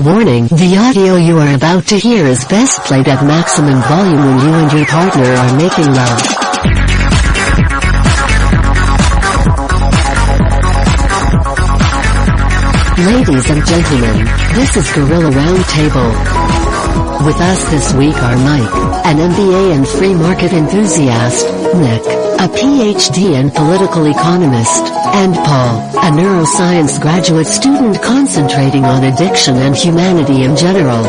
Warning, the audio you are about to hear is best played at maximum volume when you and your partner are making love. Ladies and gentlemen, this is Gorilla Roundtable. With us this week are Mike, an MBA and free market enthusiast, Nick, a PhD and political economist, and Paul, a neuroscience graduate student concentrating on addiction and humanity in general.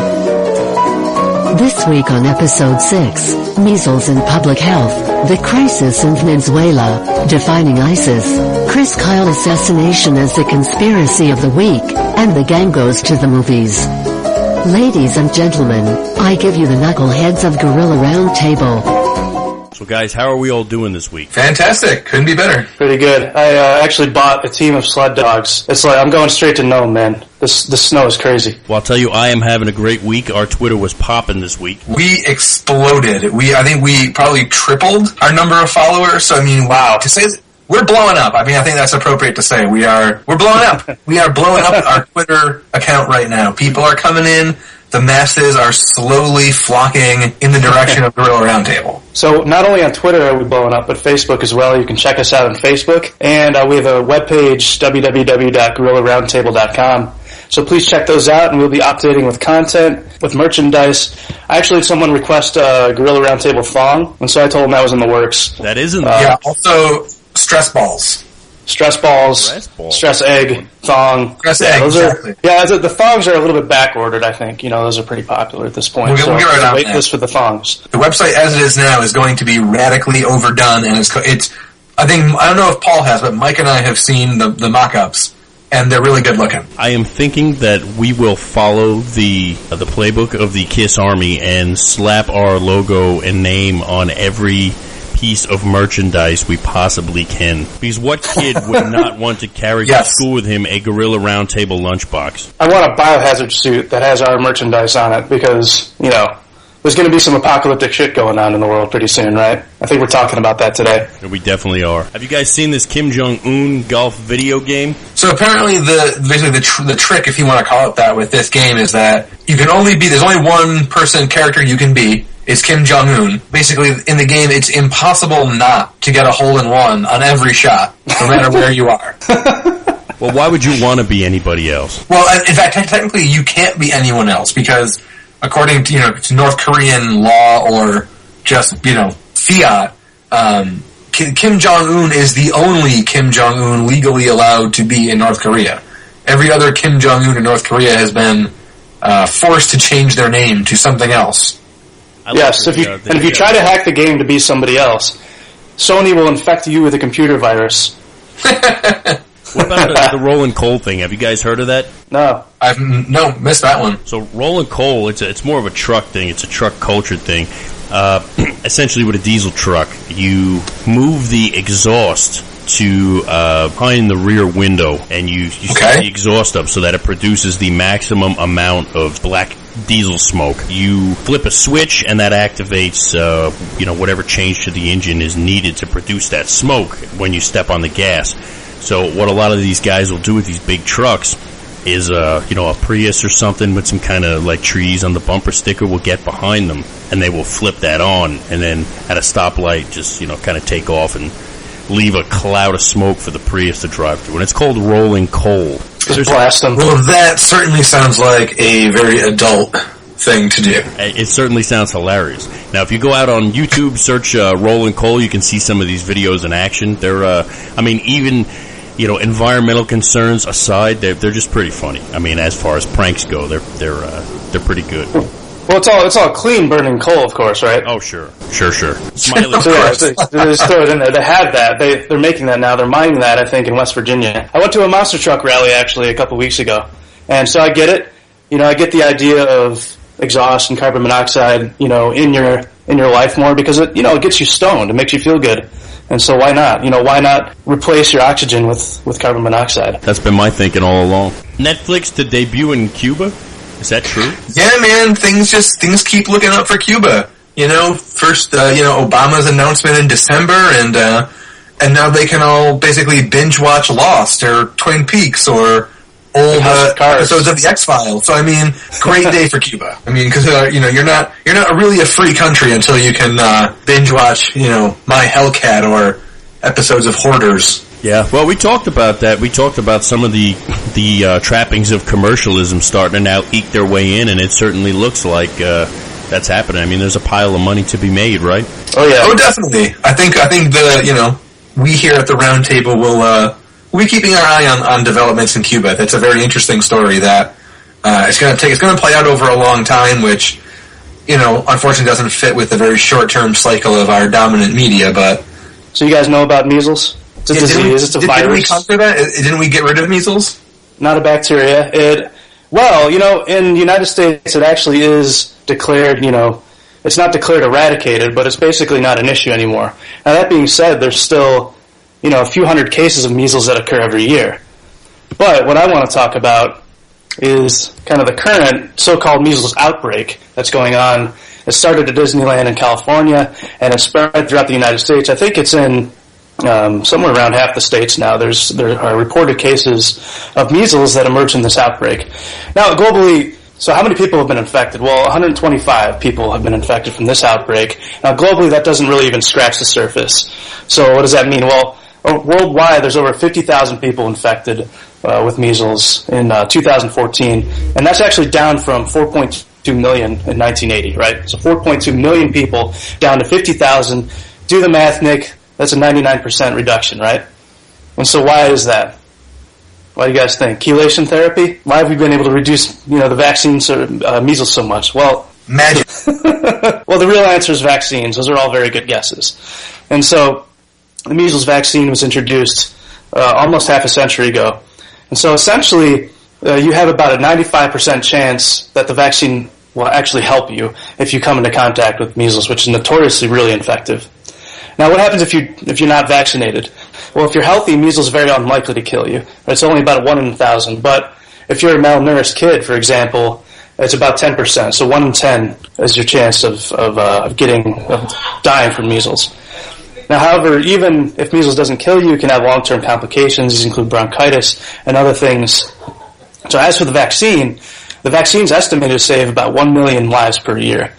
This week on episode 6, Measles in Public Health, the crisis in Venezuela, defining ISIS, Chris Kyle assassination as the conspiracy of the week, and the gang goes to the movies. Ladies and gentlemen, I give you the knuckleheads of Gorilla Roundtable. So guys, how are we all doing this week? Fantastic. Couldn't be better. Pretty good. I actually bought a team of sled dogs. It's like, I'm going straight to Nome, man. The snow is crazy. Well, I'll tell you, I am having a great week. Our Twitter was popping this week. We exploded. I think we probably tripled our number of followers. So, I mean, wow. To say we're blowing up. I mean, I think that's appropriate to say. We're blowing up. We are blowing up our Twitter account right now. People are coming in. The masses are slowly flocking in the direction of Gorilla Roundtable. So not only on Twitter are we blowing up, but Facebook as well. You can check us out on Facebook. And we have a webpage, www.gorillaroundtable.com. So please check those out, and we'll be updating with content, with merchandise. I actually had someone request a Gorilla Roundtable thong, and so I told him that was in the works. That is in the works. Yeah, also stress balls. Stress balls, stress egg, thong. Stress egg, exactly. The thongs are a little bit back-ordered, I think. You know, those are pretty popular at this point. We'll get right on wait list for the thongs. The website as it is now is going to be radically overdone, and it's I don't know if Paul has, but Mike and I have seen the mock-ups, and they're really good looking. I am thinking that we will follow the playbook of the KISS Army and slap our logo and name on every piece of merchandise we possibly can. Because what kid would not want to carry to school with him a Gorilla Roundtable lunchbox? I want a biohazard suit that has our merchandise on it because, you know, there's going to be some apocalyptic shit going on in the world pretty soon, right? I think we're talking about that today. We definitely are. Have you guys seen this Kim Jong-un golf video game? So apparently the trick, if you want to call it that, with this game is that you can there's only one person character you can be. Is Kim Jong-un. Basically, in the game, it's impossible not to get a hole-in-one on every shot, no matter where you are. Well, why would you want to be anybody else? Well, in fact, technically, you can't be anyone else, because according to North Korean law or just, fiat, Kim Jong-un is the only Kim Jong-un legally allowed to be in North Korea. Every other Kim Jong-un in North Korea has been forced to change their name to something else. Yes, if you try to hack the game to be somebody else, Sony will infect you with a computer virus. What about the Rolling Coal thing? Have you guys heard of that? No. I've missed that one. So Rolling Coal, it's more of a truck thing. It's a truck culture thing. Essentially, with a diesel truck, you move the exhaust to behind the rear window, and you set the exhaust up so that it produces the maximum amount of black diesel smoke. You flip a switch, and that activates whatever change to the engine is needed to produce that smoke when you step on the gas. So what a lot of these guys will do with these big trucks is a Prius or something with some kind of like trees on the bumper sticker will get behind them, and they will flip that on, and then at a stoplight just kind of take off and leave a cloud of smoke for the Prius to drive through. And it's called Rolling Coal. Blast them. Well, that certainly sounds like a very adult thing to do. It certainly sounds hilarious. Now, if you go out on YouTube, search Rolling Coal, you can see some of these videos in action. They're, even environmental concerns aside, they're just pretty funny. I mean, as far as pranks go, they're pretty good. Well, it's all clean burning coal, of course, right? Oh, sure. Smiley. So they just throw it in there. They have that. They're making that now. They're mining that, I think, in West Virginia. I went to a monster truck rally, actually, a couple weeks ago. And so I get it. I get the idea of exhaust and carbon monoxide, in your life more because it gets you stoned. It makes you feel good. And so why not? Why not replace your oxygen with carbon monoxide? That's been my thinking all along. Netflix to debut in Cuba? Is that true? Yeah, man. Things keep looking up for Cuba. First, Obama's announcement in December, and now they can all basically binge watch Lost or Twin Peaks or old episodes of the X-Files. So I mean, great day for Cuba. I mean, because you're not really a free country until you can binge watch My Hellcat or episodes of Hoarders. Yeah, well, we talked about that. We talked about some of the trappings of commercialism starting to now eke their way in, and it certainly looks like that's happening. I mean, there's a pile of money to be made, right? Oh yeah, definitely. I think we here at the Roundtable will be keeping our eye on developments in Cuba. That's a very interesting story that it's going to play out over a long time, which unfortunately doesn't fit with the very short term cycle of our dominant media. But so you guys know about measles? It's a disease. It's a virus. Didn't we conquer that? Didn't we get rid of measles? Not a bacteria. In the United States, it actually is declared, it's not declared eradicated, but it's basically not an issue anymore. Now, that being said, there's still, a few hundred cases of measles that occur every year. But what I want to talk about is kind of the current so-called measles outbreak that's going on. It started at Disneyland in California, and it's spread throughout the United States. I think it's in somewhere around half the states now. There are reported cases of measles that emerged in this outbreak. Now, globally, so how many people have been infected? Well, 125 people have been infected from this outbreak. Now, globally, that doesn't really even scratch the surface. So what does that mean? Well, worldwide, there's over 50,000 people infected with measles in 2014, and that's actually down from 4.2 million in 1980, right? So 4.2 million people down to 50,000. Do the math, Nick. That's a 99% reduction, right? And so why is that? What do you guys think? Chelation therapy? Why have we been able to reduce, the vaccines or measles so much? Well, magic. Well, the real answer is vaccines. Those are all very good guesses. And so the measles vaccine was introduced almost half a century ago. And so essentially, you have about a 95% chance that the vaccine will actually help you if you come into contact with measles, which is notoriously really infective. Now, what happens if you're not vaccinated? Well, if you're healthy, measles is very unlikely to kill you. It's only about 1 in 1,000. But if you're a malnourished kid, for example, it's about 10%. So 1 in 10 is your chance of dying from measles. Now, however, even if measles doesn't kill you, you can have long-term complications. These include bronchitis and other things. So as for the vaccine is estimated to save about 1 million lives per year.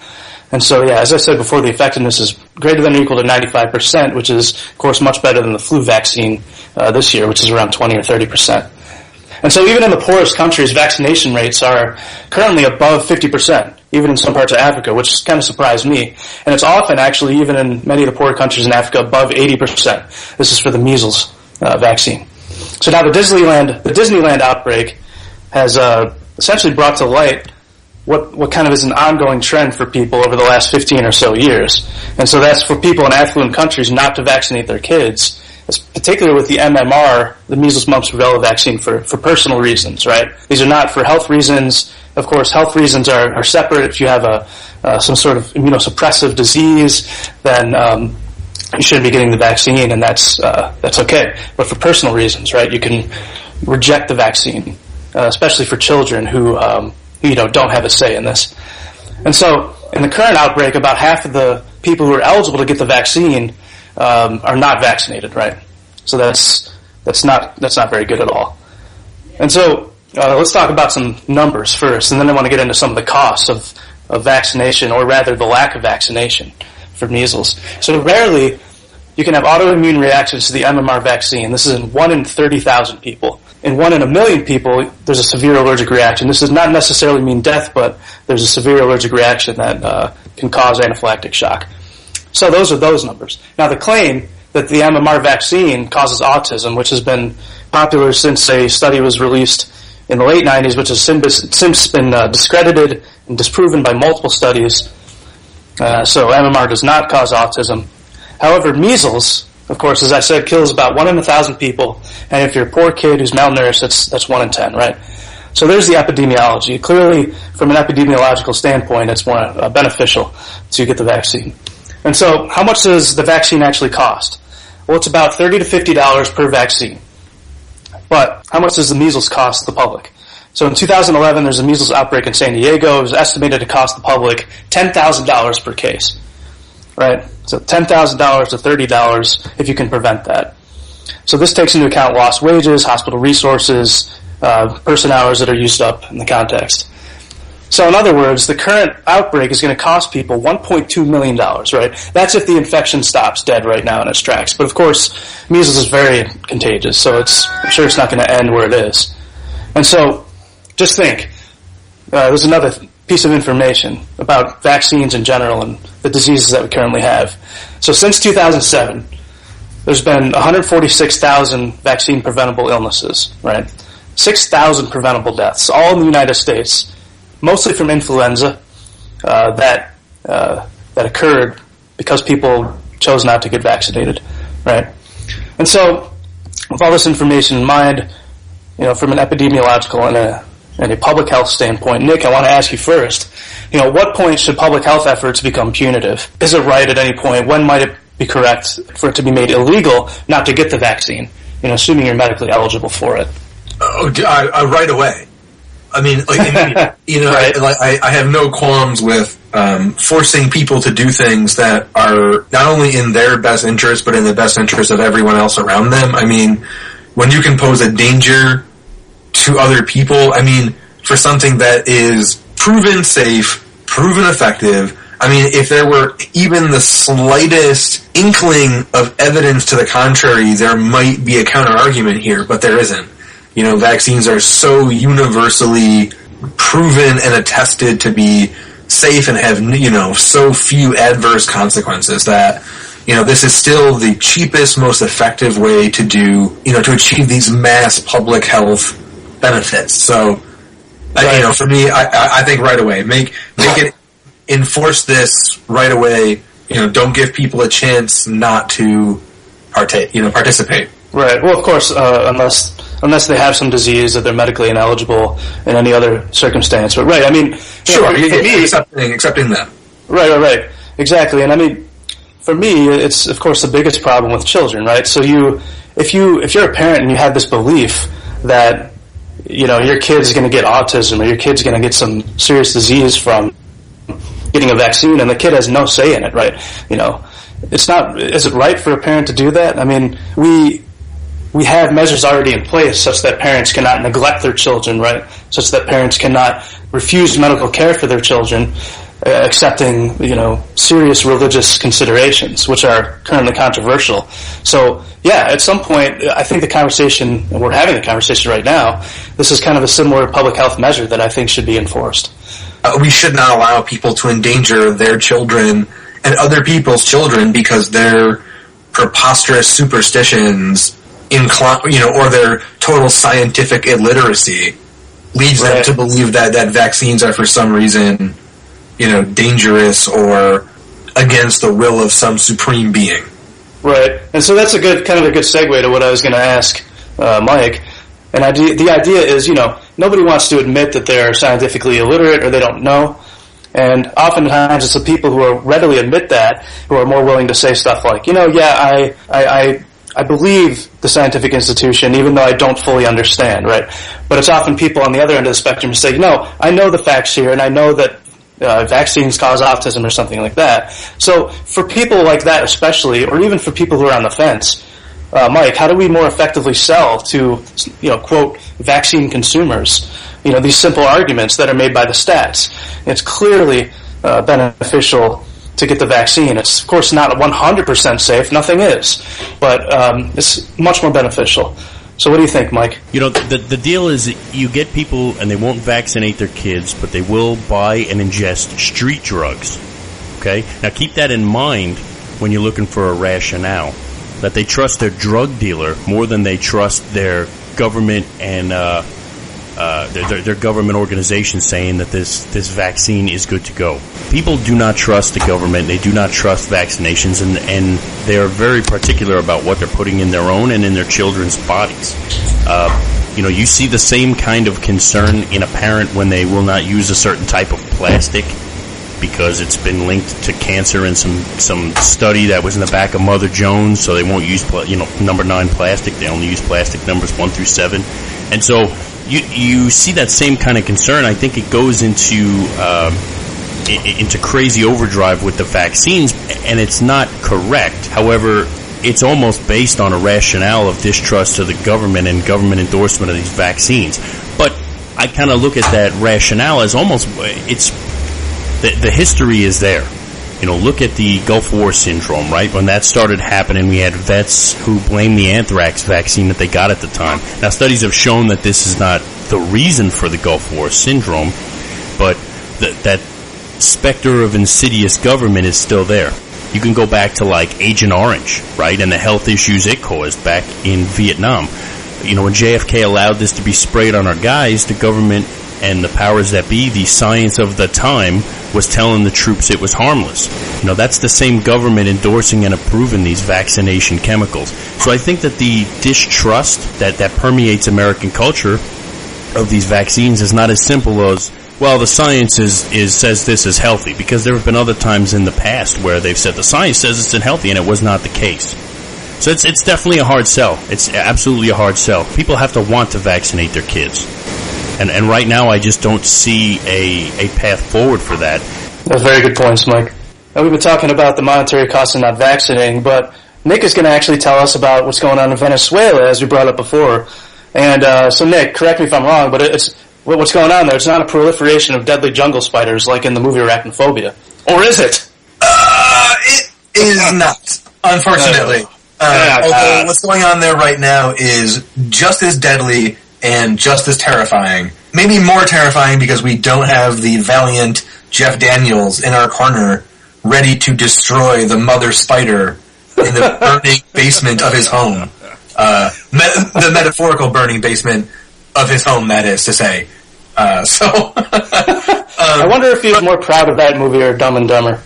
And so, as I said before, the effectiveness is greater than or equal to 95%, which is, of course, much better than the flu vaccine this year, which is around 20 or 30%. And so even in the poorest countries, vaccination rates are currently above 50%, even in some parts of Africa, which kind of surprised me. And it's often, actually, even in many of the poorer countries in Africa, above 80%. This is for the measles vaccine. So now the Disneyland outbreak has essentially brought to light what kind of is an ongoing trend for people over the last 15 or so years. And so that's for people in affluent countries not to vaccinate their kids, particularly with the MMR, the measles, mumps, rubella vaccine for personal reasons, right? These are not for health reasons. Of course, health reasons are separate. If you have some sort of immunosuppressive disease, then you shouldn't be getting the vaccine, and that's okay. But for personal reasons, right, you can reject the vaccine, especially for children who don't have a say in this. And so, in the current outbreak, about half of the people who are eligible to get the vaccine are not vaccinated, right? So that's not very good at all. And so, let's talk about some numbers first, and then I want to get into some of the costs of vaccination, or rather the lack of vaccination for measles. So rarely you can have autoimmune reactions to the MMR vaccine. This is in 1 in 30,000 people. In 1 in a million people, there's a severe allergic reaction. This does not necessarily mean death, but there's a severe allergic reaction that can cause anaphylactic shock. So those are those numbers. Now, the claim that the MMR vaccine causes autism, which has been popular since a study was released in the late 90s, which has since been discredited and disproven by multiple studies. So MMR does not cause autism. However, measles, of course, as I said, kills about 1 in 1,000 people, and if you're a poor kid who's malnourished, that's 1 in 10, right? So there's the epidemiology. Clearly, from an epidemiological standpoint, it's more beneficial to get the vaccine. And so, how much does the vaccine actually cost? Well, it's about $30 to $50 per vaccine. But how much does the measles cost the public? So in 2011, there's a measles outbreak in San Diego. It was estimated to cost the public $10,000 per case, right? So $10,000 to $30 if you can prevent that. So this takes into account lost wages, hospital resources, person hours that are used up in the context. So in other words, the current outbreak is going to cost people $1.2 million, right? That's if the infection stops dead right now in its tracks. But of course, measles is very contagious, so I'm sure it's not going to end where it is. And so, just think, there's another piece of information about vaccines in general and the diseases that we currently have. So since 2007, there's been 146,000 vaccine-preventable illnesses, right? 6,000 preventable deaths, all in the United States, mostly from influenza that occurred because people chose not to get vaccinated, right? And so, with all this information in mind, from an epidemiological and a public health standpoint, Nick, I want to ask you first, at what point should public health efforts become punitive? Is it right at any point? When might it be correct for it to be made illegal not to get the vaccine, assuming you're medically eligible for it? Right away. I mean, right. I have no qualms with forcing people to do things that are not only in their best interest, but in the best interest of everyone else around them. I mean, when you can pose a danger to other people, I mean, for something that is proven safe, proven effective, I mean, if there were even the slightest inkling of evidence to the contrary, there might be a counter-argument here, but there isn't. Vaccines are so universally proven and attested to be safe and have, so few adverse consequences that, this is still the cheapest, most effective way to do, to achieve these mass public health benefits. So, right. For me, I think right away, make it, enforce this right away. Don't give people a chance not to participate. Right. Well, of course, unless they have some disease that they're medically ineligible in any other circumstance. But right, I mean, sure, for me, accepting that. Right. Exactly. And I mean, for me, it's of course the biggest problem with children, right? So if you're a parent and you have this belief that your kid's going to get autism or your kid's going to get some serious disease from getting a vaccine, and the kid has no say in it, right? It's not. Is it right for a parent to do that? I mean, we have measures already in place such that parents cannot neglect their children, right? Such that parents cannot refuse medical care for their children, accepting, serious religious considerations, which are currently controversial. So, yeah, at some point, I think the conversation, and we're having the conversation right now, this is kind of a similar public health measure that I think should be enforced. We should not allow people to endanger their children and other people's children because their preposterous superstitions or their total scientific illiteracy leads them to believe that vaccines are for some reason, dangerous or against the will of some supreme being. Right. And so that's a good segue to what I was going to ask Mike. And the idea is, nobody wants to admit that they're scientifically illiterate or they don't know. And oftentimes it's the people who are readily admit that who are more willing to say stuff like, I believe the scientific institution, even though I don't fully understand, right? But it's often people on the other end of the spectrum who say, no, I know the facts here, and I know that vaccines cause autism or something like that. So for people like that especially, or even for people who are on the fence, Mike, how do we more effectively sell to, quote, vaccine consumers, these simple arguments that are made by the stats? It's clearly beneficial to get the vaccine. It's, of course, not 100% safe. Nothing is. But it's much more beneficial. So what do you think, Mike? The deal is you get people, and they won't vaccinate their kids, but they will buy and ingest street drugs. Okay? Now, keep that in mind when you're looking for a rationale. That they trust their drug dealer more than they trust their government and their government organization saying that this vaccine is good to go. People do not trust the government. They do not trust vaccinations, and they are very particular about what they're putting in their own and in their children's bodies. You see the same kind of concern in a parent when they will not use a certain type of plastic because it's been linked to cancer in some study that was in the back of Mother Jones, so they won't use number 9 plastic. They only use plastic numbers 1 through 7, and so you see that same kind of concern. I think it goes into crazy overdrive with the vaccines, and it's not correct. However, it's almost based on a rationale of distrust of the government and government endorsement of these vaccines. But I kind of look at that rationale as almost, it's, the history is there. You know, look at the Gulf War syndrome, right? When that started happening, we had vets who blamed the anthrax vaccine that they got at the time. Now, studies have shown that this is not the reason for the Gulf War syndrome, but that specter of insidious government is still there. You can go back to, like, Agent Orange, right, and the health issues it caused back in Vietnam. You know, when JFK allowed this to be sprayed on our guys, the government and the powers that be, the science of the time, was telling the troops it was harmless. You know, that's the same government endorsing and approving these vaccination chemicals. So I think that the distrust that permeates American culture of these vaccines is not as simple as, well, the science says this is healthy, because there have been other times in the past where they've said the science says it's unhealthy, and it was not the case. So it's definitely a hard sell. It's absolutely a hard sell. People have to want to vaccinate their kids. And right now, I just don't see a path forward for that. That's very good points, Mike. Now, we've been talking about the monetary cost of not vaccinating, but Nick is going to actually tell us about what's going on in Venezuela, as we brought up before. And so, Nick, correct me if I'm wrong, but what's going on there? It's not a proliferation of deadly jungle spiders like in the movie Arachnophobia. Or is it? It is not, unfortunately. Although what's going on there right now is just as deadly and just as terrifying. Maybe more terrifying because we don't have the valiant Jeff Daniels in our corner ready to destroy the mother spider in the burning basement of his home. The metaphorical burning basement of his home, that is to say. I wonder if he's more proud of that movie or Dumb and Dumber.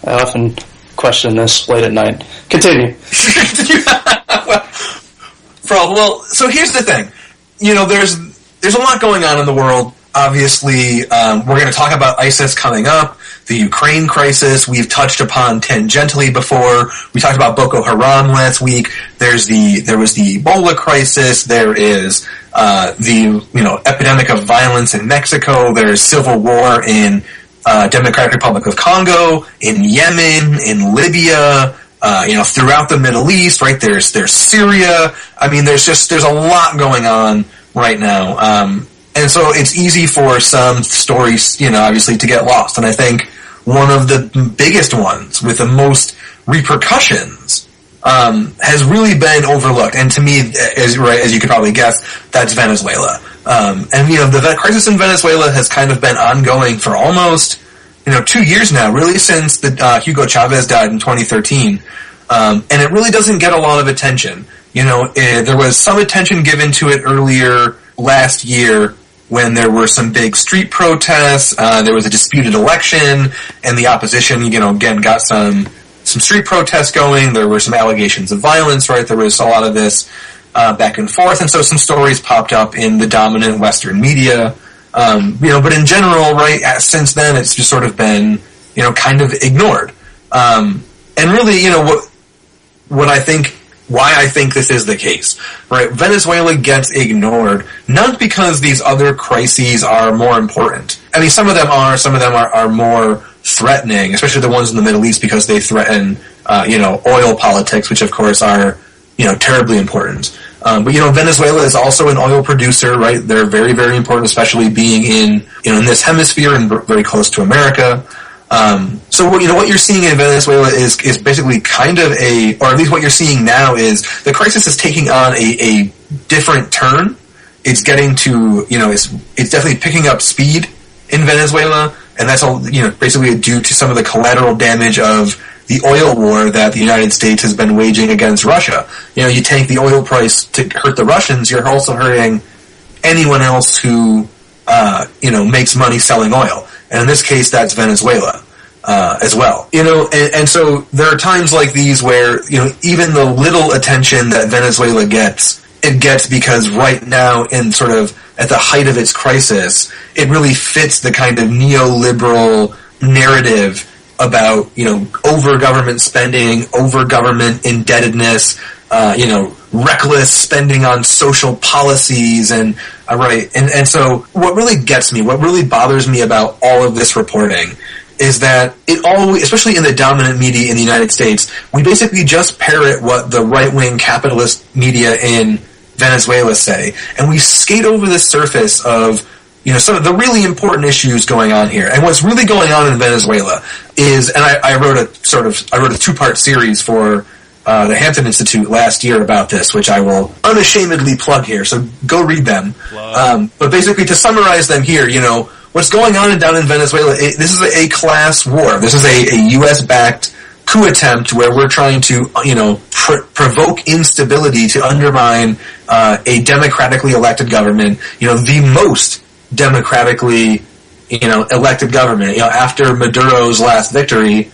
I often question this late at night. Continue. Well, so here's the thing. You know, there's a lot going on in the world. Obviously, we're going to talk about ISIS coming up, the Ukraine crisis we've touched upon tangentially before. We talked about Boko Haram last week. There was the Ebola crisis. There is the epidemic of violence in Mexico. There's civil war in Democratic Republic of Congo, in Yemen, in Libya. Throughout the Middle East, right? There's Syria. I mean, there's a lot going on right now. And so it's easy for some stories, obviously to get lost. And I think one of the biggest ones with the most repercussions, has really been overlooked. And to me, as you could probably guess, that's Venezuela. The crisis in Venezuela has kind of been ongoing for almost, 2 years now, really since Hugo Chavez died in 2013. And it really doesn't get a lot of attention. There was some attention given to it earlier last year when there were some big street protests. There was a disputed election, and the opposition, again, got some street protests going. There were some allegations of violence, right? There was a lot of this back and forth, and so some stories popped up in the dominant Western media. But in general, right, since then, it's just sort of been, kind of ignored. And really, why I think this is the case, right? Venezuela gets ignored, not because these other crises are more important. I mean, some of them are more threatening, especially the ones in the Middle East, because they threaten, oil politics, which of course are, terribly important. But Venezuela is also an oil producer, right? They're very, very important, especially being in this hemisphere and very close to America. So what you're seeing in Venezuela is basically kind of or at least what you're seeing now is the crisis is taking on a different turn. It's getting to, it's definitely picking up speed in Venezuela, and that's all, basically due to some of the collateral damage of the oil war that the United States has been waging against Russia. You tank the oil price to hurt the Russians, you're also hurting anyone else who, makes money selling oil. And in this case, that's Venezuela, as well. And so there are times like these where, even the little attention that Venezuela gets, it gets because right now, in sort of at the height of its crisis, it really fits the kind of neoliberal narrative about, over government spending, over government indebtedness, reckless spending on social policies and so what really gets me, what really bothers me about all of this reporting is that it always, especially in the dominant media in the United States, we basically just parrot what the right-wing capitalist media in Venezuela say, and we skate over the surface of, some of the really important issues going on here. And what's really going on in Venezuela is, and I wrote a two-part series for the Hampton Institute last year about this, which I will unashamedly plug here, so go read them. But basically, to summarize them here, what's going on down in Venezuela, this is a class war. This is a U.S.-backed coup attempt where we're trying to, provoke instability to undermine a democratically elected government, the most democratically, elected government. After Maduro's last victory,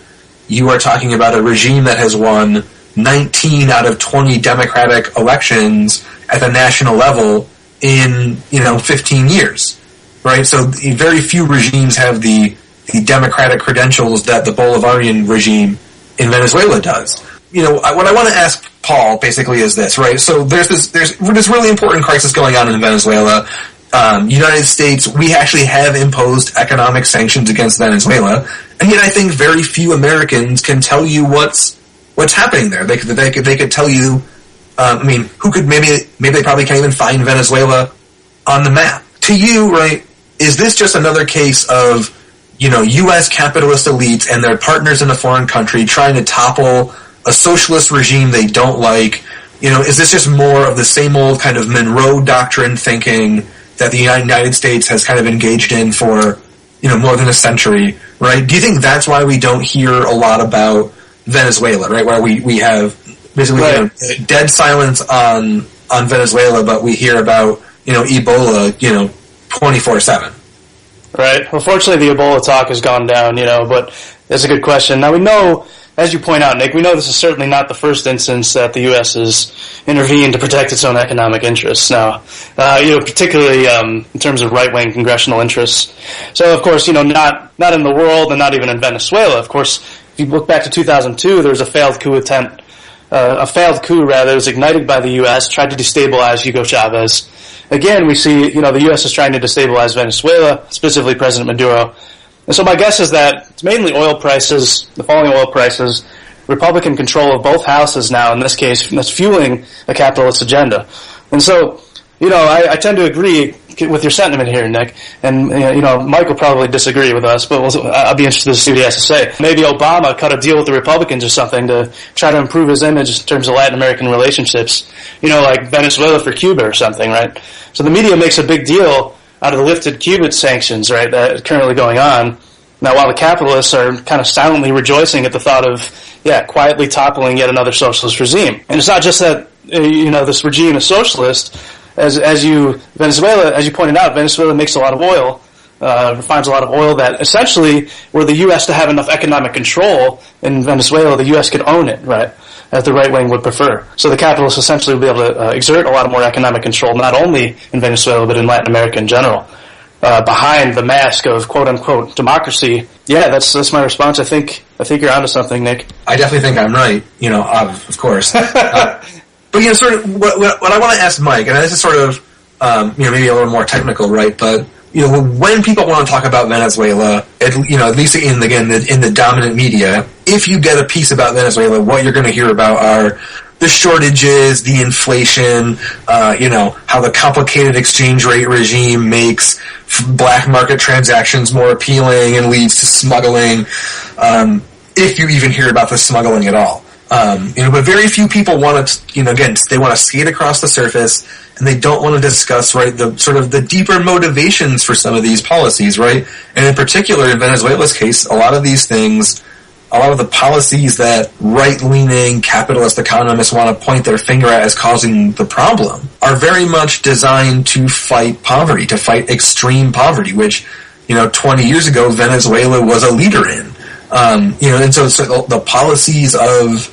you are talking about a regime that has won 19 out of 20 democratic elections at the national level in, 15 years. Right? So very few regimes have the democratic credentials that the Bolivarian regime in Venezuela does. What I want to ask Paul basically is this, right? So there's this really important crisis going on in Venezuela. United States, we actually have imposed economic sanctions against Venezuela, and yet I think very few Americans can tell you what's happening there. They could tell you. Who could maybe they probably can't even find Venezuela on the map. To you, right? Is this just another case of U.S. capitalist elites and their partners in a foreign country trying to topple a socialist regime they don't like? Is this just more of the same old kind of Monroe Doctrine thinking that the United States has kind of engaged in for, more than a century, right? Do you think that's why we don't hear a lot about Venezuela, right? Where we have basically dead silence on Venezuela, but we hear about, Ebola, 24/7. Right. Well, fortunately, the Ebola talk has gone down, but that's a good question. Now, we know, as you point out, Nick, we know this is certainly not the first instance that the U.S. has intervened to protect its own economic interests. Now, particularly in terms of right-wing congressional interests. So, of course, not in the world and not even in Venezuela. Of course, if you look back to 2002, there was a failed coup attempt. That was ignited by the U.S., tried to destabilize Hugo Chavez. Again, we see, the U.S. is trying to destabilize Venezuela, specifically President Maduro. And so my guess is that it's mainly oil prices, the falling oil prices, Republican control of both houses now, in this case, that's fueling a capitalist agenda. And so, I tend to agree with your sentiment here, Nick. And, Mike will probably disagree with us, but I'll be interested to see what he has to say. Maybe Obama cut a deal with the Republicans or something to try to improve his image in terms of Latin American relationships, like Venezuela for Cuba or something, right? So the media makes a big deal out of the lifted Cuban sanctions, right, that are currently going on. Now, while the capitalists are kind of silently rejoicing at the thought of, quietly toppling yet another socialist regime. And it's not just that, this regime is socialist. As you pointed out, Venezuela makes a lot of oil, refines a lot of oil that essentially, were the U.S. to have enough economic control in Venezuela, the U.S. could own it, right, as the right wing would prefer. So the capitalists essentially will be able to exert a lot more economic control, not only in Venezuela, but in Latin America in general, behind the mask of quote-unquote democracy. Yeah, that's my response. I think you're onto something, Nick. I definitely think I'm right, of course. But, sort of, what I want to ask Mike, and this is sort of, maybe a little more technical, right, but, when people want to talk about Venezuela, at least in the dominant media, if you get a piece about Venezuela, what you're going to hear about are the shortages, the inflation, how the complicated exchange rate regime makes black market transactions more appealing and leads to smuggling, if you even hear about the smuggling at all. But very few people want to, they want to skate across the surface, and they don't want to discuss, right, the sort of the deeper motivations for some of these policies, right? And in particular, in Venezuela's case, a lot of these things, a lot of the policies that right-leaning capitalist economists want to point their finger at as causing the problem are very much designed to fight poverty, to fight extreme poverty, which, 20 years ago, Venezuela was a leader in. And so the policies of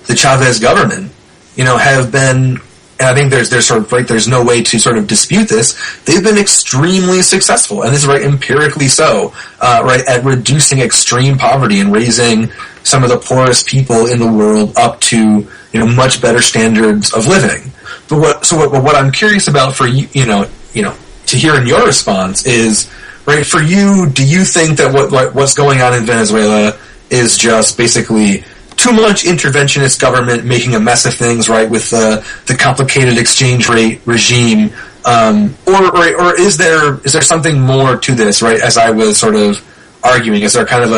the Chavez government, have been, and I think there's sort of, right, there's no way to sort of dispute this, they've been extremely successful, and this is, right, empirically so, right, at reducing extreme poverty and raising some of the poorest people in the world up to, much better standards of living. But what I'm curious about for you, to hear in your response is, right? For you, do you think that what's going on in Venezuela is just basically too much interventionist government making a mess of things, right, with the complicated exchange rate regime, or is there something more to this, right? As I was sort of arguing, is there kind of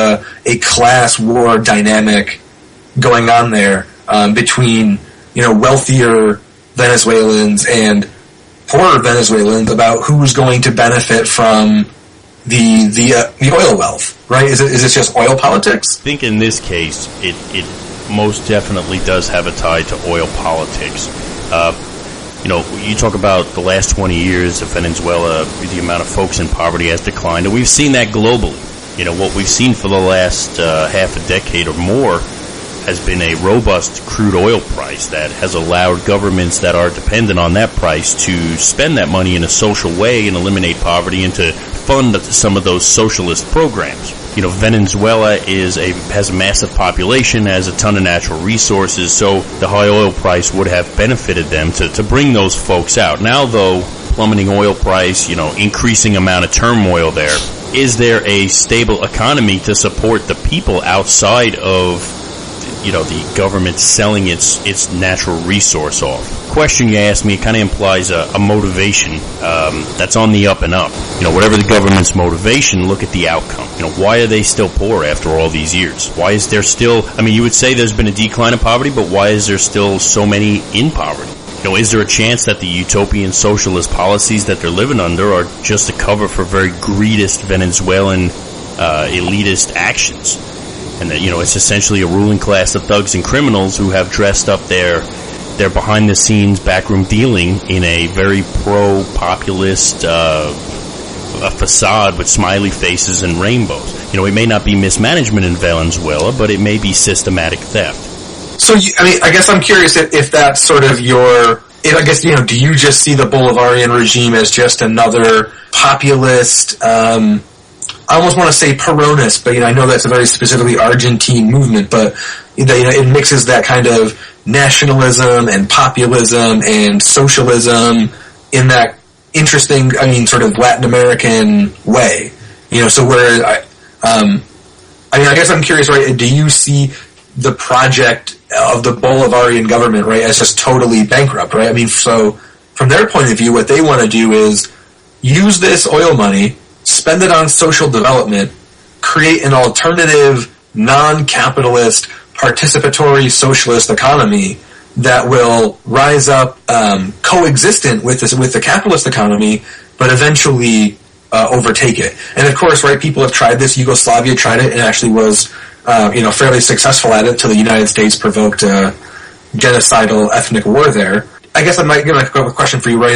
a class war dynamic going on there between wealthier Venezuelans and poorer Venezuelans about who's going to benefit from the oil wealth, right? Is it just oil politics? I think in this case, it most definitely does have a tie to oil politics. You talk about the last 20 years of Venezuela, the amount of folks in poverty has declined, and we've seen that globally. What we've seen for the last half a decade or more has been a robust crude oil price that has allowed governments that are dependent on that price to spend that money in a social way and eliminate poverty and to fund some of those socialist programs. Venezuela has a massive population, has a ton of natural resources, so the high oil price would have benefited them to bring those folks out. Now, though, plummeting oil price, increasing amount of turmoil there, is there a stable economy to support the people outside of the government selling its natural resource off? Question you asked me, it kind of implies a motivation that's on the up and up. Whatever the government's motivation, look at the outcome. Why are they still poor after all these years? Why is there still, you would say there's been a decline in poverty, but why is there still so many in poverty? Is there a chance that the utopian socialist policies that they're living under are just a cover for very greedist Venezuelan elitist actions? And that, it's essentially a ruling class of thugs and criminals who have dressed up their behind-the-scenes backroom dealing in a very pro-populist facade with smiley faces and rainbows. It may not be mismanagement in Venezuela, but it may be systematic theft. So, I guess I'm curious if that's sort of do you just see the Bolivarian regime as just another populist, I almost want to say Peronist, but I know that's a very specifically Argentine movement, but it mixes that kind of nationalism and populism and socialism in that interesting, sort of Latin American way. So where I guess I'm curious, right? Do you see the project of the Bolivarian government, right, as just totally bankrupt, right? So from their point of view, what they want to do is use this oil money, spend it on social development, create an alternative, non-capitalist, participatory socialist economy that will rise up coexistent with the capitalist economy, but eventually overtake it. And of course, right, people have tried this. Yugoslavia tried it and actually was fairly successful at it till the United States provoked a genocidal ethnic war there. I guess I might give a question for you, right,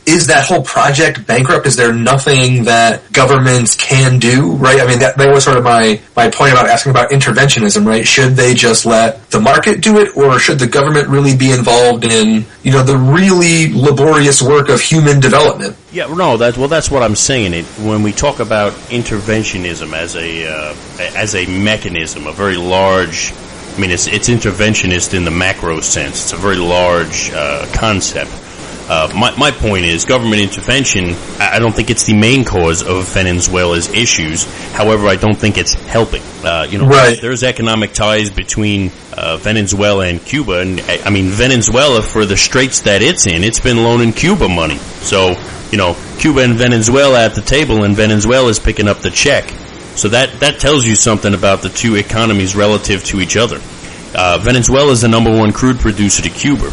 is that whole project bankrupt? Is there nothing that governments can do, right? That was sort of my point about asking about interventionism, right? Should they just let the market do it, or should the government really be involved in, the really laborious work of human development? Yeah, no, that's what I'm saying. When we talk about interventionism as a mechanism, a very large, it's interventionist in the macro sense. It's a very large concept. My point is, government intervention, I don't think it's the main cause of Venezuela's issues. However, I don't think it's helping. Right. There's economic ties between Venezuela and Cuba. And, Venezuela, for the straits that it's been loaning Cuba money. So, Cuba and Venezuela at the table, and Venezuela's picking up the check. So that tells you something about the two economies relative to each other. Venezuela is the number one crude producer to Cuba.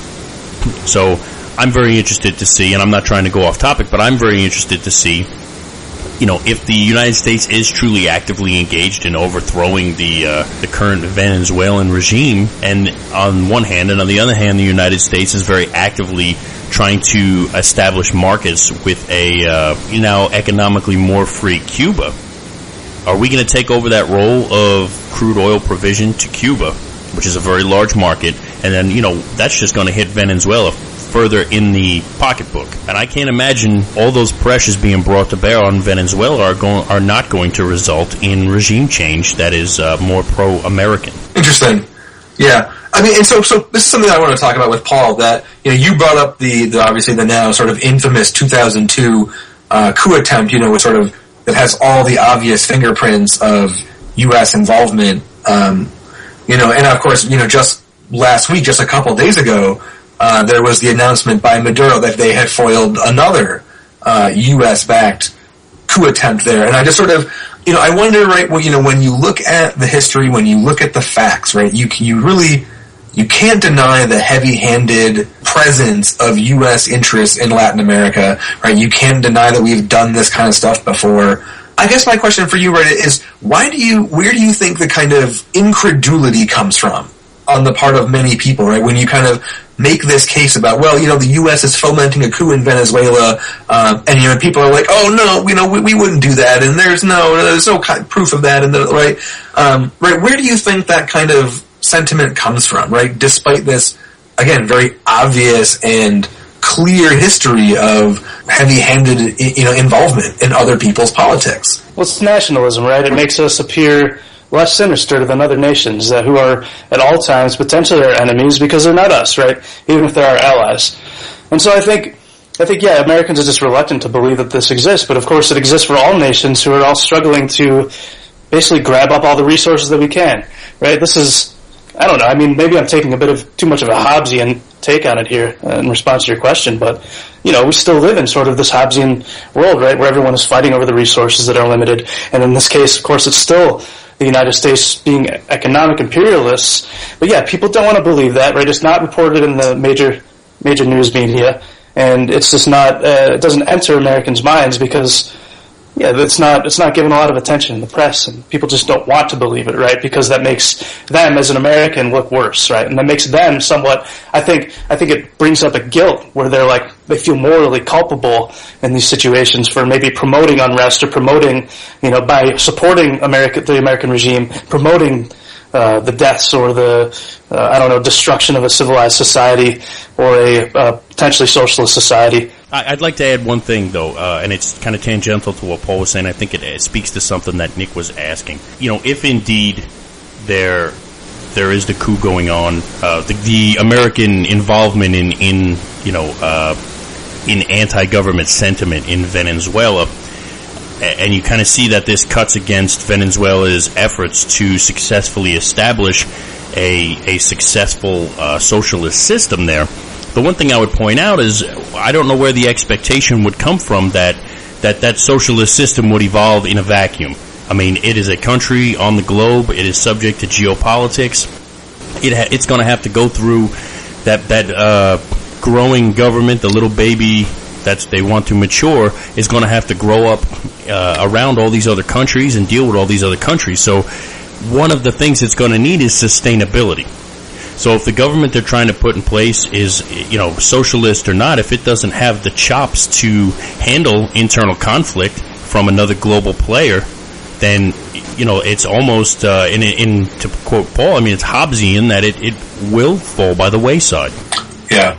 So I'm very interested to see, and I'm not trying to go off topic, but I'm very interested to see, if the United States is truly actively engaged in overthrowing the current Venezuelan regime, and on one hand, and on the other hand, the United States is very actively trying to establish markets with a, economically more free Cuba. Are we going to take over that role of crude oil provision to Cuba, which is a very large market, and then, that's just going to hit Venezuela further in the pocketbook? And I can't imagine all those pressures being brought to bear on Venezuela are not going to result in regime change that is more pro-American. Interesting. Yeah. And so this is something I want to talk about with Paul, that, you brought up the obviously the now sort of infamous 2002 coup attempt, with sort of that has all the obvious fingerprints of U.S. involvement. And of course, just last week, just a couple days ago, there was the announcement by Maduro that they had foiled another U.S.-backed coup attempt there. And I just sort of, I wonder, right, when you look at the history, when you look at the facts, right, you can't deny the heavy-handed presence of U.S. interests in Latin America, right? You can't deny that we've done this kind of stuff before. I guess my question for you, right, is where do you think the kind of incredulity comes from on the part of many people, right? When you kind of make this case about, well, the U.S. is fomenting a coup in Venezuela, and people are like, oh no, we wouldn't do that, and there's no proof of that, and right, where do you think that kind of sentiment comes from, right? Despite this, again, very obvious and clear history of heavy-handed, involvement in other people's politics. Well, it's nationalism, right? It makes us appear less sinister than other nations who are at all times potentially our enemies because they're not us, right? Even if they're our allies. And so I think, yeah, Americans are just reluctant to believe that this exists, but of course it exists for all nations who are all struggling to basically grab up all the resources that we can, right? This is, I don't know, I mean, maybe I'm taking a bit of too much of a Hobbesian take on it here in response to your question, but, we still live in sort of this Hobbesian world, right, where everyone is fighting over the resources that are limited, and in this case, of course, it's still the United States being economic imperialists, but yeah, people don't want to believe that, right? It's not reported in the major news media, and it's just not, it doesn't enter Americans' minds because, yeah, it's not given a lot of attention in the press, and people just don't want to believe it, right? Because that makes them, as an American, look worse, right? And that makes them somewhat, I think it brings up a guilt where they feel morally culpable in these situations for maybe promoting unrest or promoting, by supporting the American regime, promoting the deaths or the, destruction of a civilized society or a potentially socialist society. I'd like to add one thing, though, and it's kind of tangential to what Paul was saying. I think it speaks to something that Nick was asking. If indeed there is the coup going on, the American involvement in anti-government sentiment in Venezuela, and you kind of see that this cuts against Venezuela's efforts to successfully establish a successful socialist system there. The one thing I would point out is I don't know where the expectation would come from that socialist system would evolve in a vacuum. I mean, it is a country on the globe. It is subject to geopolitics. It's going to have to go through that growing government, the little baby that they want to mature, is going to have to grow up around all these other countries and deal with all these other countries. So one of the things it's going to need is sustainability. So if the government they're trying to put in place is, socialist or not, if it doesn't have the chops to handle internal conflict from another global player, then, it's almost, to quote Paul, I mean, it's Hobbesian that it will fall by the wayside. Yeah.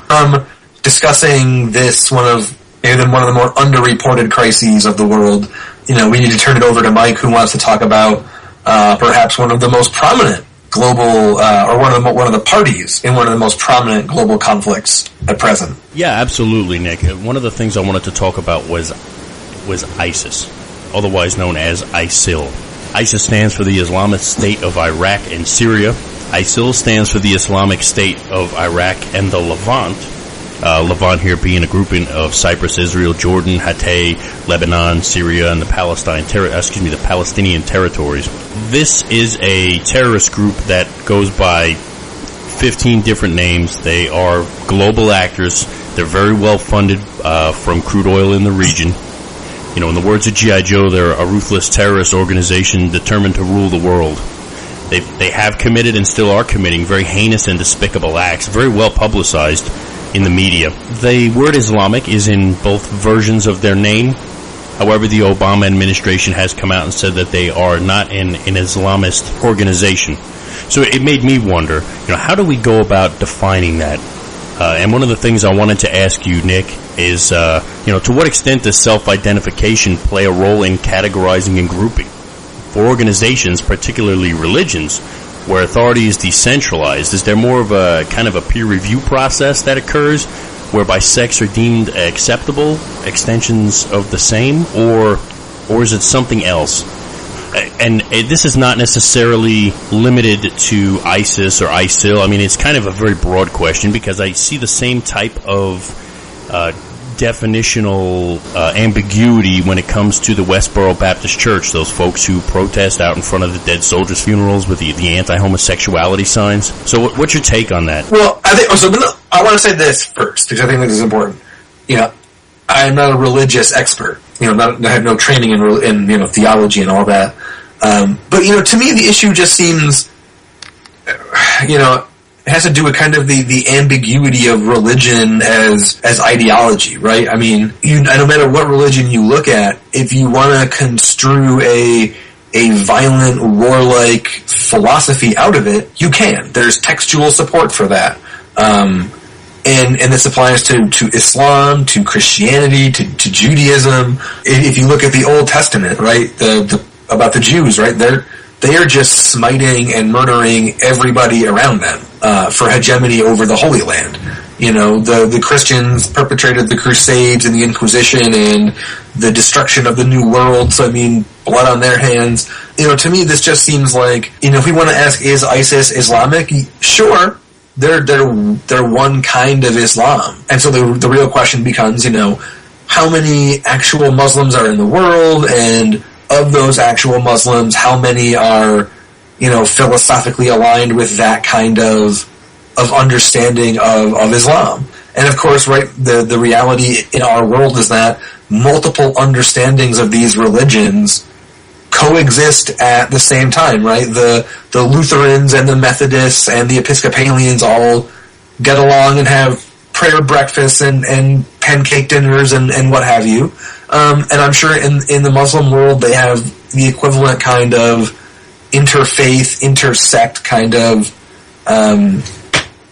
Discussing this, one of the more underreported crises of the world, we need to turn it over to Mike, who wants to talk about perhaps one of the most prominent global, or one of the parties in one of the most prominent global conflicts at present. Yeah, absolutely, Nick. One of the things I wanted to talk about was ISIS, otherwise known as ISIL. ISIS stands for the Islamic State of Iraq and Syria. ISIL stands for the Islamic State of Iraq and the Levant. Levant here being a grouping of Cyprus, Israel, Jordan, Hatay, Lebanon, Syria, and the Palestinian territories. This is a terrorist group that goes by 15 different names. They are global actors. They're very well funded from crude oil in the region. In the words of G.I. Joe, they're a ruthless terrorist organization determined to rule the world. They have committed and still are committing very heinous and despicable acts, very well publicized in the media. The word Islamic is in both versions of their name. However, the Obama administration has come out and said that they are not an Islamist organization. So it made me wonder, how do we go about defining that? And one of the things I wanted to ask you, Nick, is, to what extent does self-identification play a role in categorizing and grouping? For organizations, particularly religions, where authority is decentralized, is there more of a kind of a peer review process that occurs whereby sects are deemed acceptable extensions of the same, or or is it something else? And this is not necessarily limited to ISIS or ISIL. I mean, it's kind of a very broad question because I see the same type of definitional ambiguity when it comes to the Westboro Baptist Church, those folks who protest out in front of the dead soldiers' funerals with the anti-homosexuality signs. So what's your take on that? Well, I want to say this first, because I think this is important. I'm not a religious expert. I have no training in theology and all that. But to me, the issue just seems, it has to do with kind of the ambiguity of religion as ideology, right? I mean, no matter what religion you look at, if you want to construe a violent, warlike philosophy out of it, you can. There's textual support for that. And this applies to Islam, to Christianity, to Judaism. If you look at the Old Testament, right, about the Jews, right, they are just smiting and murdering everybody around them for hegemony over the Holy Land. The Christians perpetrated the Crusades and the Inquisition and the destruction of the New World. So, I mean, blood on their hands. To me, this just seems like, if we want to ask, is ISIS Islamic? Sure. They're one kind of Islam. And so the real question becomes, how many actual Muslims are in the world, and of those actual Muslims, how many are, philosophically aligned with that kind of understanding of Islam? And of course, right, the reality in our world is that multiple understandings of these religions coexist at the same time, right? The Lutherans and the Methodists and the Episcopalians all get along and have prayer breakfasts and pancake dinners and what have you. And I'm sure in the Muslim world they have the equivalent kind of interfaith, intersect kind of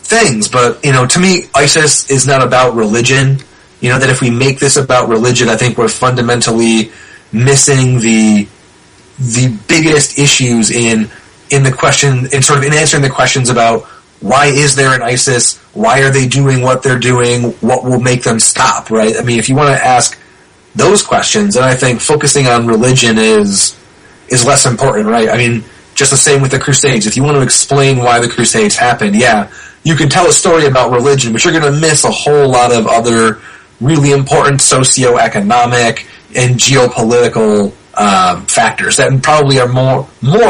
things. But, to me, ISIS is not about religion. That if we make this about religion, I think we're fundamentally missing the biggest issues in the question, in answering the questions about why is there an ISIS, why are they doing what they're doing, what will make them stop, right? I mean, if you want to ask those questions, then I think focusing on religion is less important, right? I mean, just the same with the Crusades. If you want to explain why the Crusades happened, yeah, you can tell a story about religion, but you're going to miss a whole lot of other really important socioeconomic and geopolitical factors that probably are more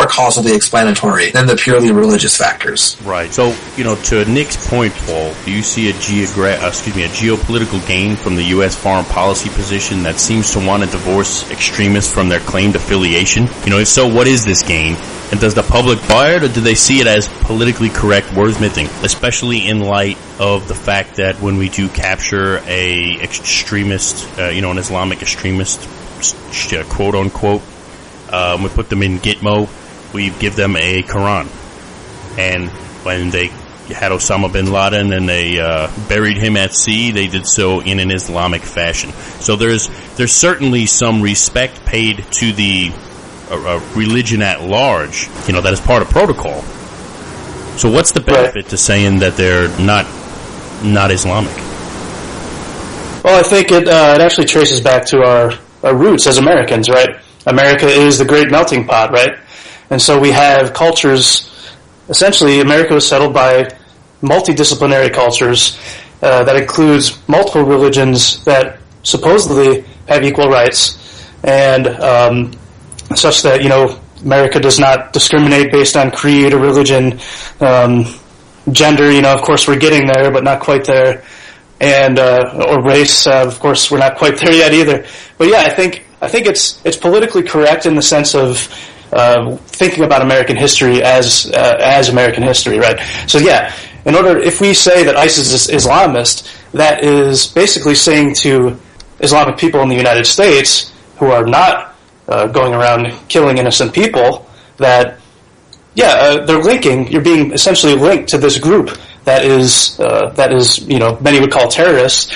causally explanatory than the purely religious factors. Right. So, to Nick's point, Paul, do you see a geopolitical gain from the U.S. foreign policy position that seems to want to divorce extremists from their claimed affiliation? If so, what is this gain? And does the public buy it, or do they see it as politically correct wordsmithing, especially in light of the fact that when we do capture a extremist, an Islamic extremist, quote unquote, we put them in Gitmo, we give them a Quran. And when they had Osama bin Laden and they buried him at sea, they did so in an Islamic fashion. So there's certainly some respect paid to the religion at large, that is part of protocol. So what's the benefit to saying that they're not Islamic? Well, I think it actually traces back to our roots as Americans, right? America is the great melting pot, right? And so we have cultures. Essentially, America was settled by multidisciplinary cultures that includes multiple religions that supposedly have equal rights, and such that, America does not discriminate based on creed or religion, gender. Of course, we're getting there, but not quite there. And or race, of course, we're not quite there yet either. But yeah, I think it's politically correct in the sense of thinking about American history as American history, right? So yeah, if we say that ISIS is Islamist, that is basically saying to Islamic people in the United States who are not going around killing innocent people that they're linking. You're being essentially linked to this group that is many would call terrorists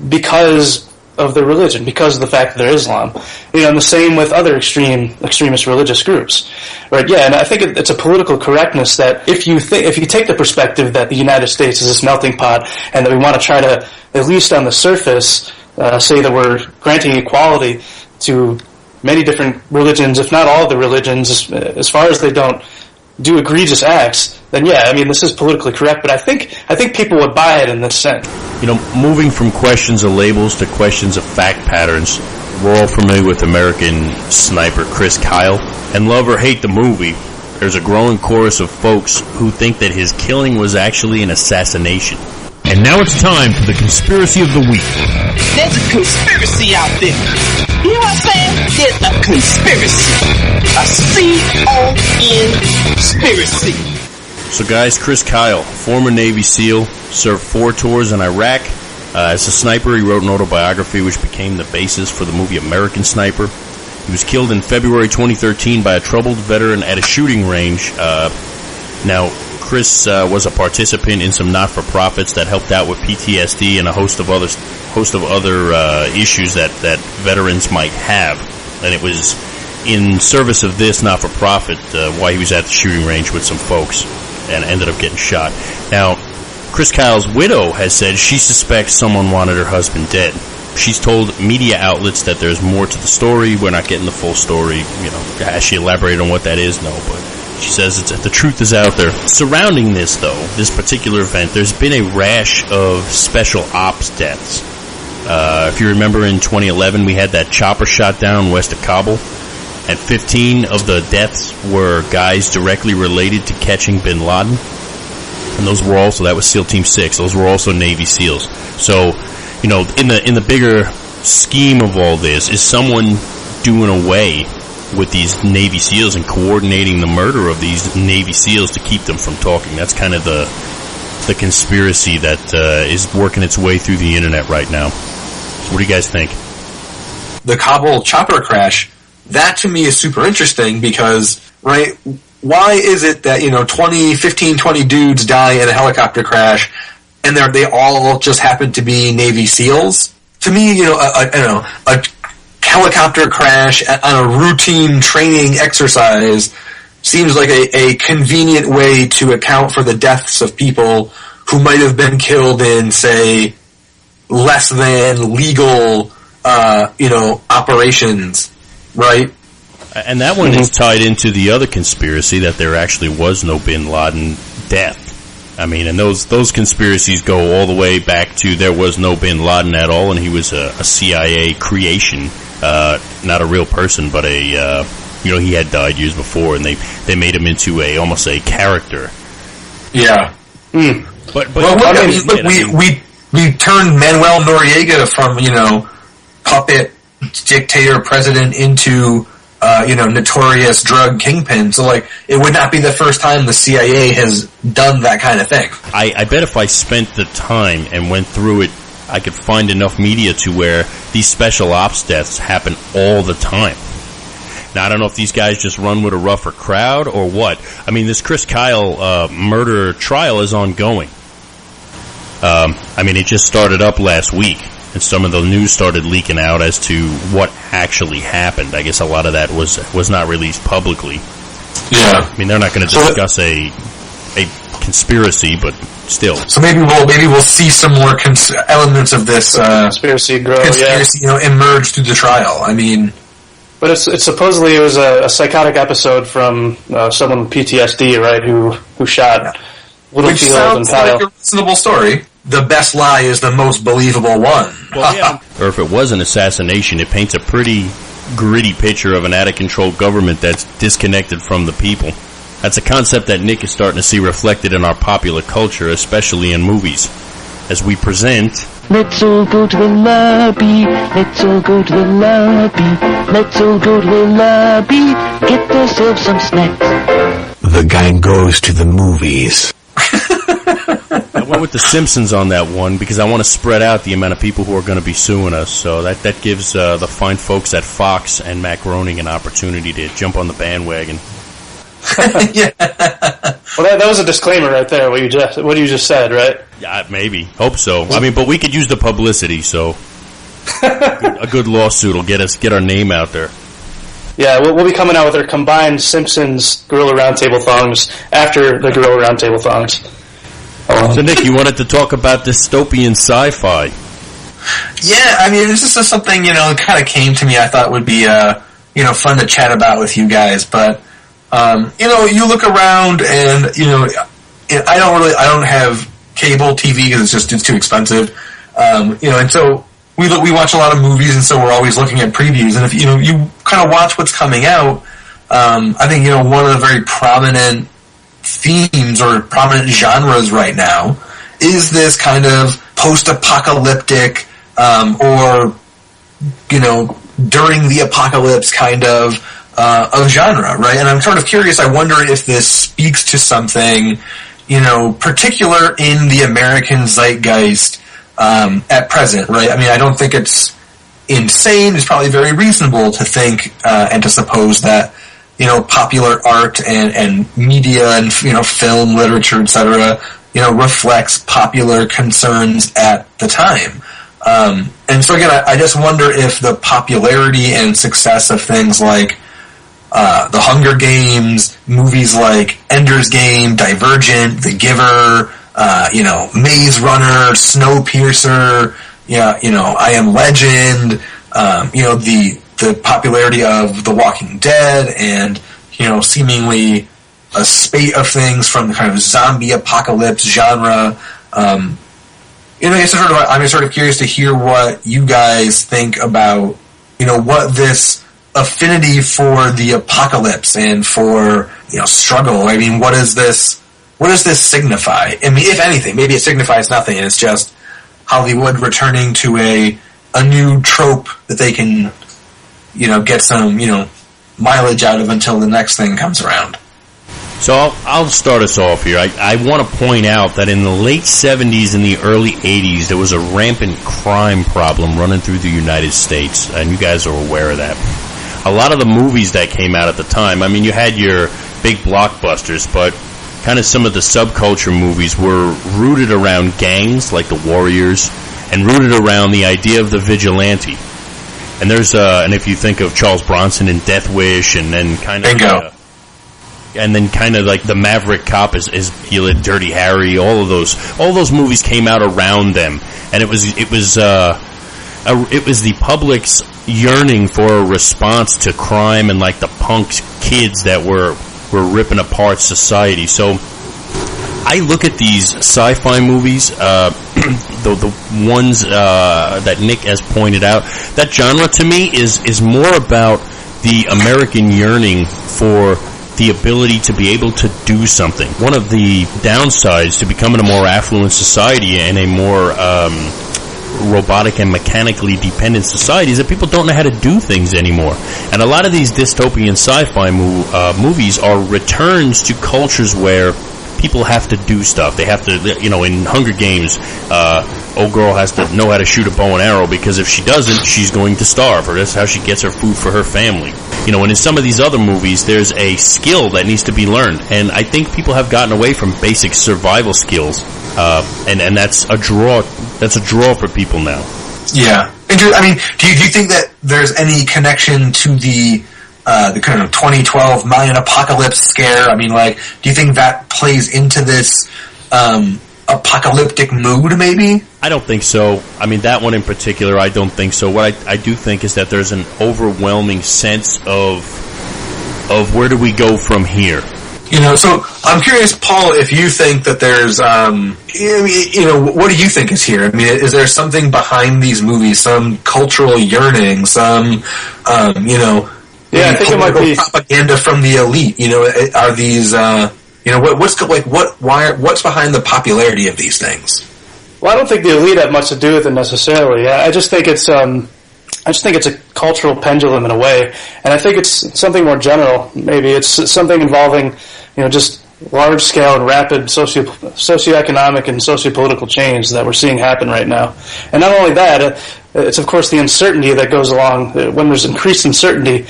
because of their religion, because of the fact that they're Islam. And the same with other extremist religious groups, right? Yeah, and I think it's a political correctness that if you take the perspective that the United States is this melting pot and that we want to try to, at least on the surface, say that we're granting equality to many different religions, if not all of the religions, as far as they don't do egregious acts, then yeah, I mean, this is politically correct, but I think people would buy it in this sense. You know, moving from questions of labels to questions of fact patterns, we're all familiar with American sniper Chris Kyle, and love or hate the movie, there's a growing chorus of folks who think that his killing was actually an assassination. And now it's time for the conspiracy of the week. There's a conspiracy out there. You know what I'm saying? There's a conspiracy. A C-O-N conspiracy. So guys, Chris Kyle, former Navy SEAL, served 4 tours in Iraq. As a sniper, he wrote an autobiography which became the basis for the movie American Sniper. He was killed in February 2013 by a troubled veteran at a shooting range. Now, Chris was a participant in some not-for-profits that helped out with PTSD and a host of other issues that veterans might have. And it was in service of this not-for-profit why he was at the shooting range with some folks and ended up getting shot. Now, Chris Kyle's widow has said she suspects someone wanted her husband dead. She's told media outlets that there's more to the story. We're not getting the full story. You know, has she elaborated on what that is? No, but she says the truth is out there. Surrounding this, though, this particular event, there's been a rash of special ops deaths. If you remember, in 2011, we had that chopper shot down west of Kabul, and 15 of the deaths were guys directly related to catching bin Laden. And those were also, that was SEAL Team 6. Those were also Navy SEALs. So, you know, in the bigger scheme of all this, is someone doing away with these Navy SEALs and coordinating the murder of these Navy SEALs to keep them from talking? That's kind of the conspiracy that is working its way through the internet right now. So what do you guys think? The Kabul chopper crash, that to me is super interesting because, right, why is it that, 20 dudes die in a helicopter crash and they all just happen to be Navy SEALs? To me, a helicopter crash on a routine training exercise seems like a convenient way to account for the deaths of people who might have been killed in, say, less than legal, operations, right? And that one is tied into the other conspiracy that there actually was no bin Laden death. I mean, and those conspiracies go all the way back to there was no bin Laden at all, and he was a CIA creation, not a real person, but he had died years before, and they made him into almost a character. Yeah. Mm. But we turned Manuel Noriega from puppet dictator president into notorious drug kingpin. So, it would not be the first time the CIA has done that kind of thing. I bet if I spent the time and went through it, I could find enough media to where these special ops deaths happen all the time. Now, I don't know if these guys just run with a rougher crowd or what. I mean, this Chris Kyle murder trial is ongoing. It just started up last week. And some of the news started leaking out as to what actually happened. I guess a lot of that was not released publicly. Yeah. I mean, they're not going to discuss a conspiracy, but still. So maybe we'll see some more elements of this conspiracy grow. Emerge through the trial. I mean, but it's supposedly it was a psychotic episode from someone with PTSD, right? Who shot Littlefield and Kyle. Like a reasonable story. The best lie is the most believable one. Well, yeah. Or if it was an assassination, it paints a pretty gritty picture of an out-of-control government that's disconnected from the people. That's a concept that Nick is starting to see reflected in our popular culture, especially in movies. As we present... Let's all go to the lobby, let's all go to the lobby, let's all go to the lobby, get ourselves some snacks. The gang goes to the movies. I went with The Simpsons on that one because I want to spread out the amount of people who are going to be suing us. So that gives the fine folks at Fox and Matt Groening an opportunity to jump on the bandwagon. Yeah. Well, that was a disclaimer right there. What you just said, right? Yeah, maybe. Hope so. But we could use the publicity. So a good lawsuit will get our name out there. Yeah, we'll be coming out with our combined Simpsons Gorilla Roundtable thongs after the Gorilla Roundtable thongs. So, Nick, you wanted to talk about dystopian sci-fi. Yeah, this is just something, kind of came to me I thought would be fun to chat about with you guys. But you look around and I don't have cable TV because it's too expensive. And so we watch a lot of movies, and so we're always looking at previews. And if you kind of watch what's coming out, I think one of the very prominent themes or prominent genres right now is this kind of post-apocalyptic or during the apocalypse kind of genre, right? And I'm sort of curious. I wonder if this speaks to something particular in the American zeitgeist at present, right? I mean, I don't think it's insane. It's probably very reasonable to think and to suppose that popular art and media and film, literature, etc. Reflects popular concerns at the time. And so again, I just wonder if the popularity and success of things like The Hunger Games, movies like Ender's Game, Divergent, The Giver, Maze Runner, Snowpiercer, I Am Legend, the popularity of The Walking Dead, and seemingly a spate of things from the kind of zombie apocalypse genre. I'm sort of curious to hear what you guys think about what this affinity for the apocalypse and for struggle. I mean, what does this signify? I mean, if anything, maybe it signifies nothing, and it's just Hollywood returning to a new trope that they can get some mileage out of until the next thing comes around. So I'll start us off here. I want to point out that in the late 70s and the early 80s, there was a rampant crime problem running through the United States, and you guys are aware of that. A lot of the movies that came out at the time, I mean, you had your big blockbusters, but kind of some of the subculture movies were rooted around gangs like the Warriors and rooted around the idea of the vigilante. And there's and if you think of Charles Bronson in Death Wish, and then kind of Bingo. And then kind of like the Maverick Cop is Dirty Harry. All those movies came out around them, and it was the public's yearning for a response to crime and like the punk kids that were ripping apart society. So I look at these sci-fi movies, the ones that Nick has pointed out. That genre to me is more about the American yearning for the ability to be able to do something. One of the downsides to becoming a more affluent society and a more robotic and mechanically dependent society is that people don't know how to do things anymore. And a lot of these dystopian sci-fi movies are returns to cultures where people have to do stuff. They have to, in Hunger Games, old girl has to know how to shoot a bow and arrow, because if she doesn't, she's going to starve, or that's how she gets her food for her family. And in some of these other movies, there's a skill that needs to be learned, and I think people have gotten away from basic survival skills, and that's a draw. That's a draw for people now. Yeah. I mean, do you think that there's any connection to the kind of 2012 Mayan apocalypse scare? I mean, do you think that plays into this apocalyptic mood, maybe? I don't think so. I mean, that one in particular, I don't think so. What I do think is that there's an overwhelming sense of where do we go from here? So I'm curious, Paul, if you think that there's, what do you think is here? I mean, is there something behind these movies, some cultural yearning, some, I think it might be propaganda from the elite. Are these, what's behind the popularity of these things? Well, I don't think the elite have much to do with it necessarily. I just think it's a cultural pendulum in a way, and I think it's something more general. Maybe it's something involving, just large scale and rapid socioeconomic and sociopolitical change that we're seeing happen right now. And not only that, it's of course the uncertainty that goes along. When there's increased uncertainty,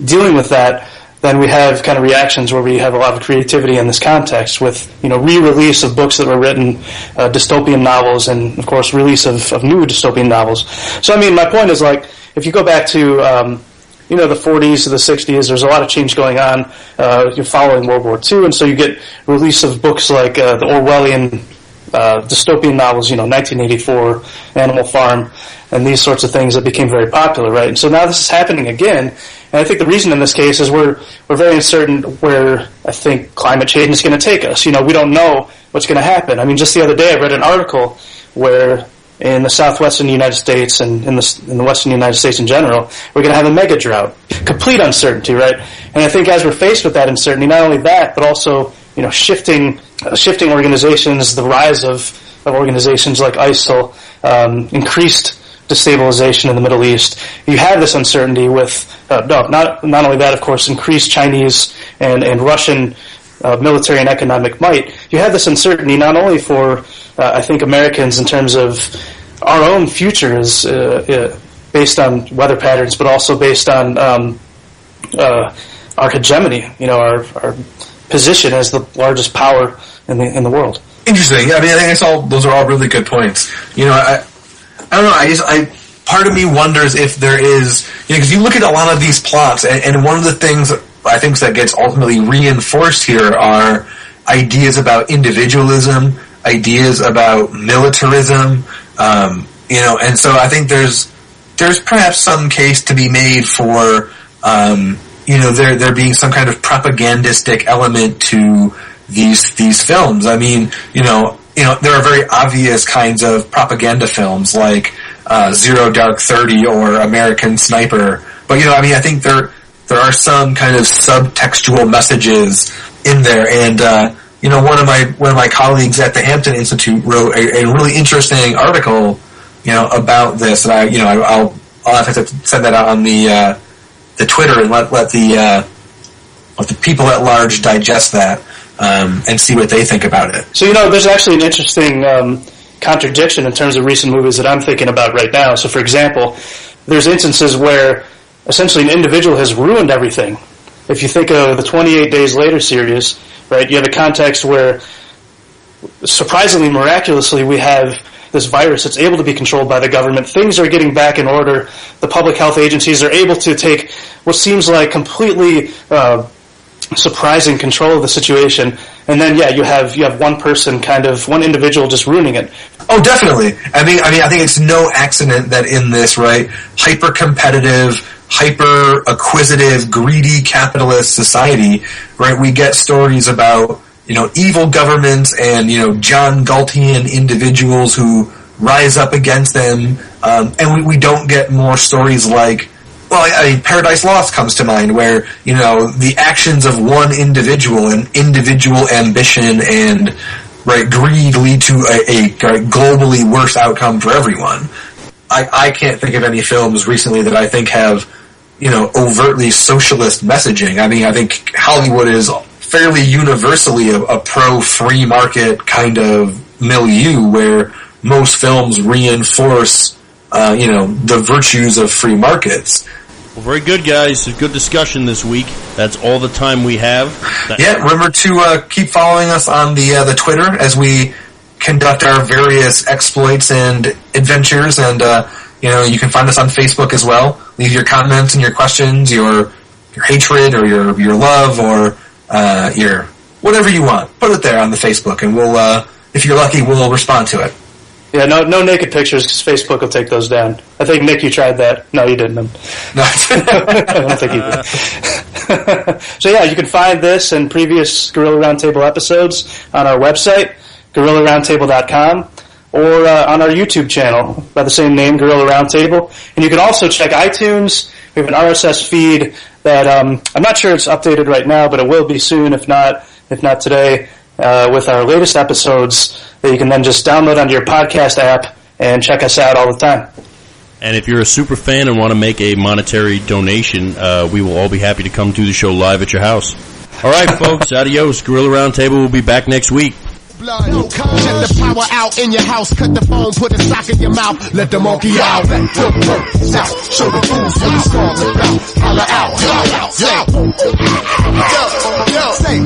dealing with that, then we have kind of reactions where we have a lot of creativity in this context with, re-release of books that were written, dystopian novels, and of course release of new dystopian novels. So I mean, my point is if you go back to, the 40s to the 60s, there's a lot of change going on, you're following World War II, and so you get release of books like, the Orwellian, dystopian novels, 1984, Animal Farm, and these sorts of things that became very popular, right? And so now this is happening again, And I think the reason in this case is we're very uncertain where I think climate change is going to take us. We don't know what's going to happen. I mean, just the other day I read an article where in the southwestern United States and in the western United States in general, we're going to have a mega drought. Complete uncertainty, right? And I think as we're faced with that uncertainty, not only that, but also, shifting organizations, the rise of organizations like ISIL, increased destabilization in the Middle East. You have this uncertainty with, not only that, of course, increased Chinese and Russian military and economic might. You have this uncertainty not only for, I think, Americans in terms of our own futures based on weather patterns, but also based on our hegemony, our position as the largest power in the world. Interesting. I mean, I think those are all really good points. I don't know. Part of me wonders if there is, because you look at a lot of these plots, and one of the things I think that gets ultimately reinforced here are ideas about individualism, ideas about militarism, and so I think there's perhaps some case to be made for, there being some kind of propagandistic element to these films. I mean, there are very obvious kinds of propaganda films like Zero Dark 30 or American Sniper, but I think there are some kind of subtextual messages in there, and one of my colleagues at the Hampton Institute wrote a really interesting article, about this, and I'll have to send that out on the Twitter and let the people at large digest that. And see what they think about it. So, there's actually an interesting contradiction in terms of recent movies that I'm thinking about right now. So, for example, there's instances where essentially an individual has ruined everything. If you think of the 28 Days Later series, right, you have a context where, surprisingly, miraculously, we have this virus that's able to be controlled by the government. Things are getting back in order. The public health agencies are able to take what seems like completely surprising control of the situation, and then you have one person, one individual just ruining it. Oh, definitely. I mean, I think it's no accident that in this, right, hyper-competitive, hyper-acquisitive, greedy capitalist society, right, we get stories about, evil governments and, John Galtian individuals who rise up against them, and we don't get more stories like, Paradise Lost comes to mind, where, the actions of one individual and individual ambition and, right, greed lead to a globally worse outcome for everyone. I can't think of any films recently that I think have, overtly socialist messaging. I mean, I think Hollywood is fairly universally a pro-free market kind of milieu where most films reinforce, the virtues of free markets. Well, very good, guys. A good discussion this week. That's all the time we have. Remember to keep following us on the Twitter as we conduct our various exploits and adventures, and you can find us on Facebook as well. Leave your comments and your questions, your hatred or your love or your whatever you want. Put it there on the Facebook, and we'll, if you're lucky, we'll respond to it. Yeah, no naked pictures, because Facebook will take those down. I think, Nick, you tried that. No, you didn't. No. I don't think you did. So, you can find this and previous Gorilla Roundtable episodes on our website, GorillaRoundtable.com, or on our YouTube channel by the same name, Gorilla Roundtable. And you can also check iTunes. We have an RSS feed that I'm not sure it's updated right now, but it will be soon, if not today, with our latest episodes that you can then just download onto your podcast app and check us out all the time. And if you're a super fan and want to make a monetary donation, we will all be happy to come do the show live at your house. All right, folks, adios. Gorilla Roundtable will be back next week. Shut the power out in your house, cut the phone, put a sock in your mouth, let the monkey out, let the birds out, show the fools what it's all about, holla out, yo, say,